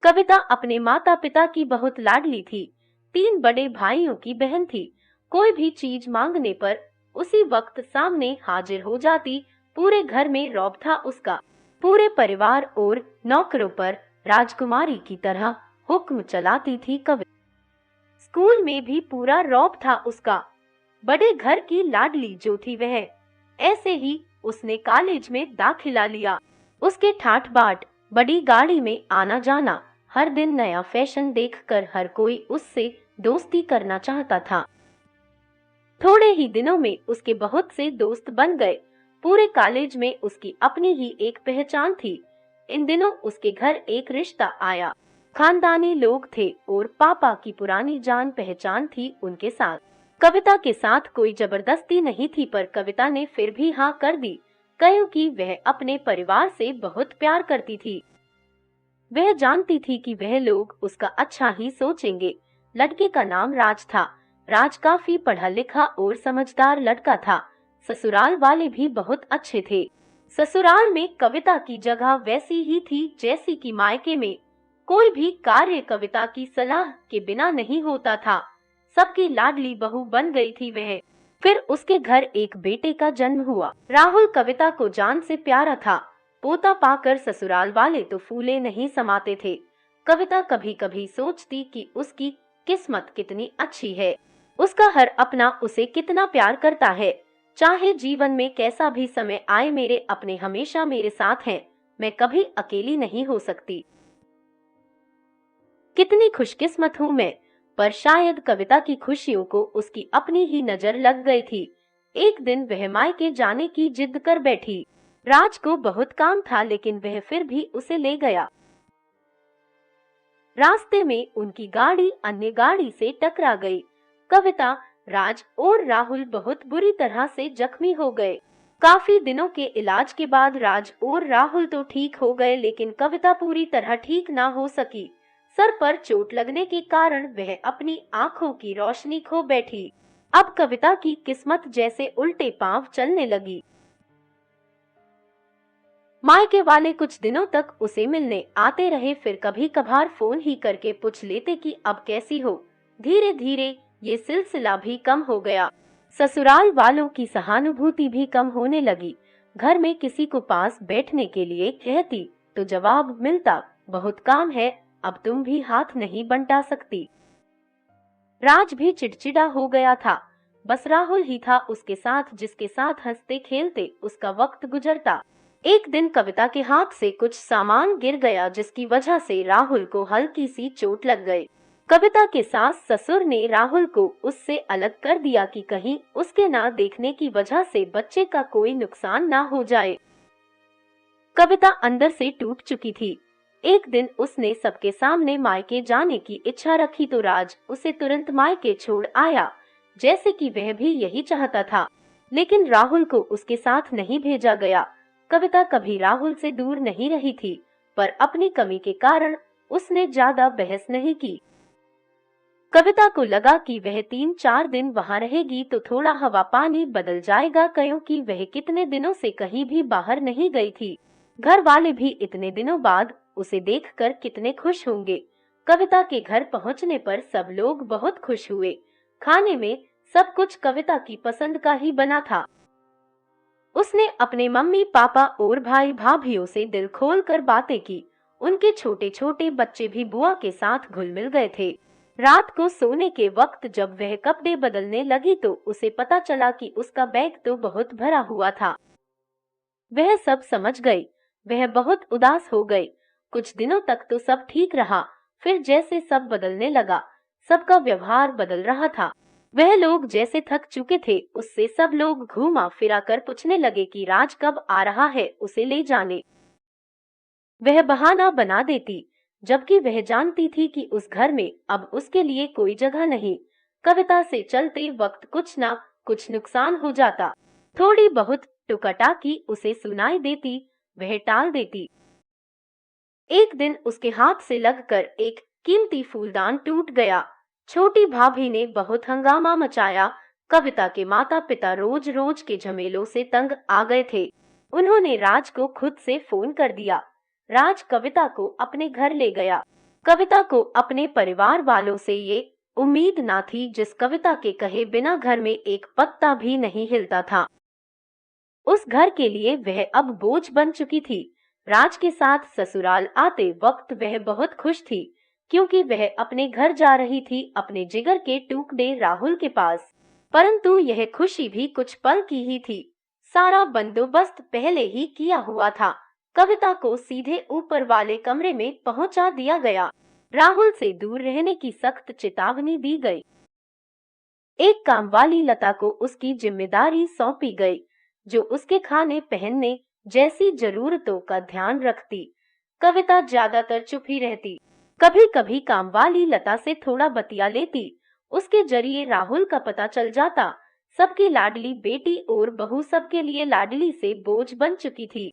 कविता अपने माता पिता की बहुत लाडली थी। 3 बड़े भाइयों की बहन थी। कोई भी चीज मांगने पर उसी वक्त सामने हाजिर हो जाती। पूरे घर में रौब था उसका। पूरे परिवार और नौकरों पर राजकुमारी की तरह हुक्म चलाती थी कविता। स्कूल में भी पूरा रौब था उसका। बड़े घर की लाडली जो थी वह। ऐसे ही उसने कॉलेज में दाखिला लिया। उसके ठाठ बाट, बड़ी गाड़ी में आना जाना, हर दिन नया फैशन देखकर हर कोई उससे दोस्ती करना चाहता था। थोड़े ही दिनों में उसके बहुत से दोस्त बन गए। पूरे कॉलेज में उसकी अपनी ही एक पहचान थी। इन दिनों उसके घर एक रिश्ता आया। खानदानी लोग थे और पापा की पुरानी जान पहचान थी उनके साथ। कविता के साथ कोई जबरदस्ती नहीं थी, पर कविता ने फिर भी हाँ कर दी, क्योंकि वह अपने परिवार से बहुत प्यार करती थी। वह जानती थी कि वह लोग उसका अच्छा ही सोचेंगे। लड़के का नाम राज था। राज काफी पढ़ा लिखा और समझदार लड़का था। ससुराल वाले भी बहुत अच्छे थे। ससुराल में कविता की जगह वैसी ही थी जैसी कि मायके में। कोई भी कार्य कविता की सलाह के बिना नहीं होता था। सबकी लाडली बहू बन गई थी वह। फिर उसके घर एक बेटे का जन्म हुआ। राहुल कविता को जान से प्यारा था। पोता पाकर ससुराल वाले तो फूले नहीं समाते थे। कविता कभी कभी सोचती कि उसकी किस्मत कितनी अच्छी है। उसका हर अपना उसे कितना प्यार करता है। चाहे जीवन में कैसा भी समय आए, मेरे अपने हमेशा मेरे साथ हैं। मैं कभी अकेली नहीं हो सकती। कितनी खुशकिस्मत हूँ मैं। पर शायद कविता की खुशियों को उसकी अपनी ही नजर लग गई थी। एक दिन वह मायके जाने की जिद कर बैठी। राज को बहुत काम था, लेकिन वह फिर भी उसे ले गया। रास्ते में उनकी गाड़ी अन्य गाड़ी से टकरा गई। कविता, राज और राहुल बहुत बुरी तरह से जख्मी हो गए। काफी दिनों के इलाज के बाद राज और राहुल तो ठीक हो गए, लेकिन कविता पूरी तरह ठीक ना हो सकी। सर पर चोट लगने के कारण वह अपनी आंखों की रोशनी खो बैठी। अब कविता की किस्मत जैसे उल्टे पांव चलने लगी। मायके वाले कुछ दिनों तक उसे मिलने आते रहे, फिर कभी कभार फोन ही करके पूछ लेते कि अब कैसी हो। धीरे धीरे ये सिलसिला भी कम हो गया। ससुराल वालों की सहानुभूति भी कम होने लगी। घर में किसी को पास बैठने के लिए कहती तो जवाब मिलता, बहुत काम है, अब तुम भी हाथ नहीं बंटा सकती। राज भी चिड़चिड़ा हो गया था। बस राहुल ही था उसके साथ, जिसके साथ हंसते खेलते उसका वक्त गुजरता। एक दिन कविता के हाथ से कुछ सामान गिर गया, जिसकी वजह से राहुल को हल्की सी चोट लग गई। कविता के सास ससुर ने राहुल को उससे अलग कर दिया कि कहीं उसके ना देखने की वजह से बच्चे का कोई नुकसान ना हो जाए। कविता अंदर से टूट चुकी थी। एक दिन उसने सबके सामने मायके जाने की इच्छा रखी तो राज उसे तुरंत मायके छोड़ आया, जैसे कि वह भी यही चाहता था। लेकिन राहुल को उसके साथ नहीं भेजा गया। कविता कभी राहुल से दूर नहीं रही थी, पर अपनी कमी के कारण उसने ज्यादा बहस नहीं की। कविता को लगा कि वह 3-4 दिन वहां रहेगी तो थोड़ा हवा पानी बदल जाएगा, क्योंकि वह कितने दिनों से कहीं भी बाहर नहीं गई थी। घर वाले भी इतने दिनों बाद उसे देखकर कितने खुश होंगे। कविता के घर पहुंचने पर सब लोग बहुत खुश हुए। खाने में सब कुछ कविता की पसंद का ही बना था। उसने अपने मम्मी पापा और भाई भाभीियों से दिल खोल कर बातें की। उनके छोटे छोटे बच्चे भी बुआ के साथ घुल मिल गए थे। रात को सोने के वक्त जब वह कपड़े बदलने लगी तो उसे पता चला कि उसका बैग तो बहुत भरा हुआ था। वह सब समझ गई। वह बहुत उदास हो गई। कुछ दिनों तक तो सब ठीक रहा, फिर जैसे सब बदलने लगा, सबका व्यवहार बदल रहा था। वह लोग जैसे थक चुके थे, उससे सब लोग घूमा फिरा कर पूछने लगे कि राज कब आ रहा है उसे ले जाने। वह बहाना बना देती, जबकि वह जानती थी कि उस घर में अब उसके लिए कोई जगह नहीं। कविता से चलते वक्त कुछ ना कुछ नुकसान हो जाता। थोड़ी बहुत टुकटाकी उसे सुनाई देती, वह टाल देती। एक दिन उसके हाथ से लगकर एक कीमती फूलदान टूट गया। छोटी भाभी ने बहुत हंगामा मचाया। कविता के माता पिता रोज रोज के झमेलों से तंग आ गए थे। उन्होंने राज को खुद से फोन कर दिया। राज कविता को अपने घर ले गया। कविता को अपने परिवार वालों से ये उम्मीद ना थी, जिस कविता के कहे बिना घर में एक पत्ता भी नहीं हिलता था। उस घर के लिए वह अब बोझ बन चुकी थी। राज के साथ ससुराल आते वक्त वह बहुत खुश थी, क्योंकि वह अपने घर जा रही थी, अपने जिगर के टुकड़े राहुल के पास। परंतु यह खुशी भी कुछ पल की ही थी। सारा बंदोबस्त पहले ही किया हुआ था। कविता को सीधे ऊपर वाले कमरे में पहुंचा दिया गया। राहुल से दूर रहने की सख्त चेतावनी दी गई। एक कामवाली लता को उसकी जिम्मेदारी सौंपी गई, जो उसके खाने पहनने जैसी जरूरतों का ध्यान रखती। कविता ज्यादातर चुप ही रहती। कभी कभी कामवाली लता से थोड़ा बतिया लेती। उसके जरिए राहुल का पता चल जाता। सबकी लाडली बेटी और बहू सबके लिए लाडली से बोझ बन चुकी थी।